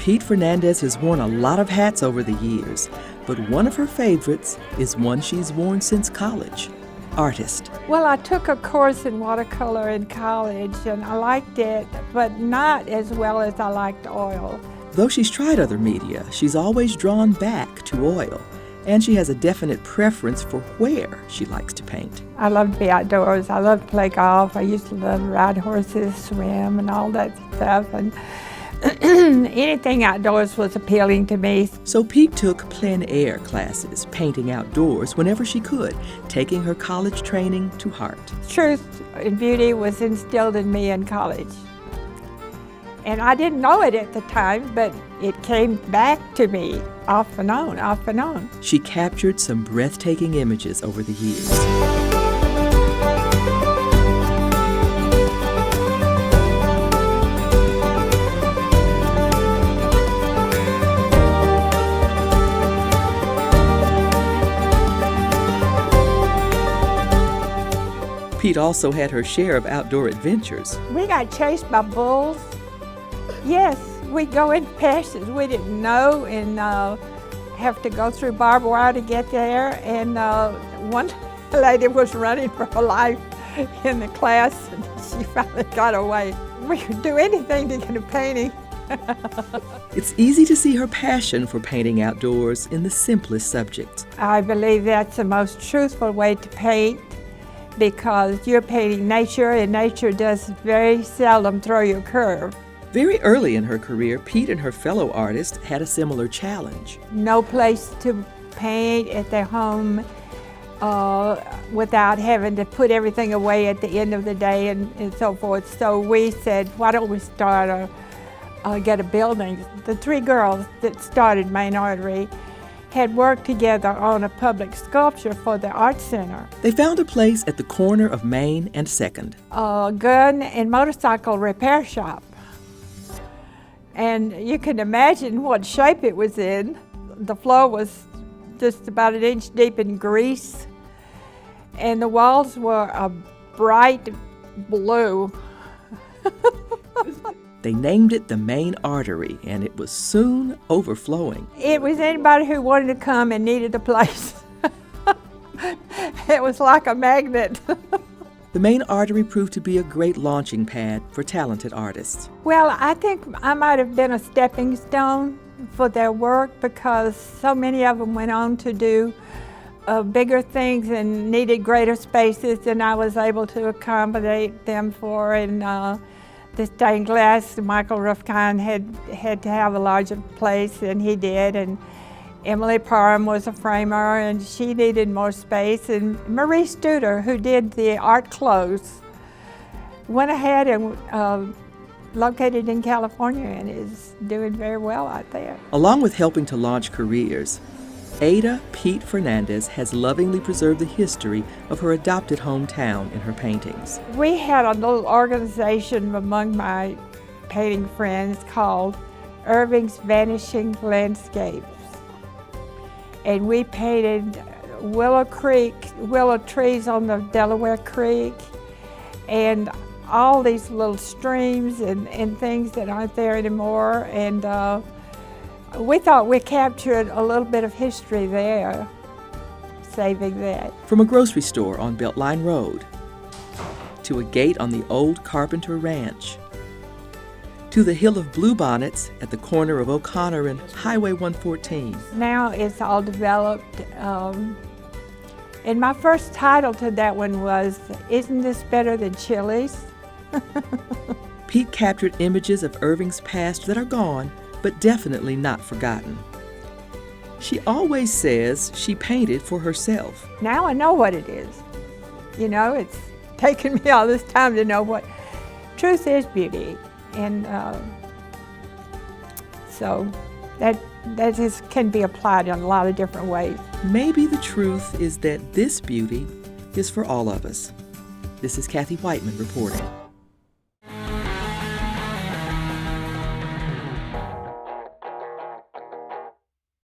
Pete Fernandez has worn a lot of hats over the years, but one of her favorites is one she's worn since college: artist. Well, I took a course in watercolor in college, and I liked it, but not as well as I liked oil. Though she's tried other media, she's always drawn back to oil, and she has a definite preference for where she likes to paint. I love to be outdoors. I love to play golf. I used to love to ride horses, swim, and all that stuff. And anything outdoors was appealing to me. So Pete took plein air classes, painting outdoors whenever she could, taking her college training to heart. Truth and beauty was instilled in me in college. And I didn't know it at the time, but it came back to me off and on, off and on. She captured some breathtaking images over the years. Pete also had her share of outdoor adventures. We got chased by bulls. Yes, we'd go into pastures we didn't know and have to go through barbed wire to get there. And one lady was running for her life in the class, and she finally got away. We could do anything to get a painting. It's easy to see her passion for painting outdoors in the simplest subjects. I believe that's the most truthful way to paint, because you're painting nature, and nature does very seldom throw you a curve. Very early in her career, Pete and her fellow artists had a similar challenge. No place to paint at their home without having to put everything away at the end of the day and so forth. So we said, why don't we start get a building? The three girls that started Main Artery had worked together on a public sculpture for the art center. They found a place at the corner of Main and 2nd. A gun and motorcycle repair shop. And you can imagine what shape it was in. The floor was just about an inch deep in grease, and the walls were a bright blue. They named it the Main Artery, and it was soon overflowing. It was anybody who wanted to come and needed a place. It was like a magnet. The Main Artery proved to be a great launching pad for talented artists. Well, I think I might have been a stepping stone for their work, because so many of them went on to do bigger things and needed greater spaces than I was able to accommodate them for. And the stained glass, Michael Rufkine had to have a larger place than he did. And Emily Parham was a framer, and she needed more space. And Marie Studer, who did the art clothes, went ahead and located in California and is doing very well out there. Along with helping to launch careers, Ada Pete Fernandez has lovingly preserved the history of her adopted hometown in her paintings. We had a little organization among my painting friends called Irving's Vanishing Landscapes. And we painted willow trees on the Delaware Creek, and all these little streams and things that aren't there anymore. And we thought we captured a little bit of history there, saving that. From a grocery store on Beltline Road, to a gate on the old Carpenter Ranch, to the Hill of Bluebonnets at the corner of O'Connor and Highway 114. Now it's all developed. And my first title to that one was, "Isn't This Better Than Chili's?" Pete captured images of Irving's past that are gone, but definitely not forgotten. She always says she painted for herself. Now I know what it is. You know, it's taken me all this time to know what truth is beauty. And so that can be applied in a lot of different ways. Maybe the truth is that this beauty is for all of us. This is Kathy Whiteman reporting.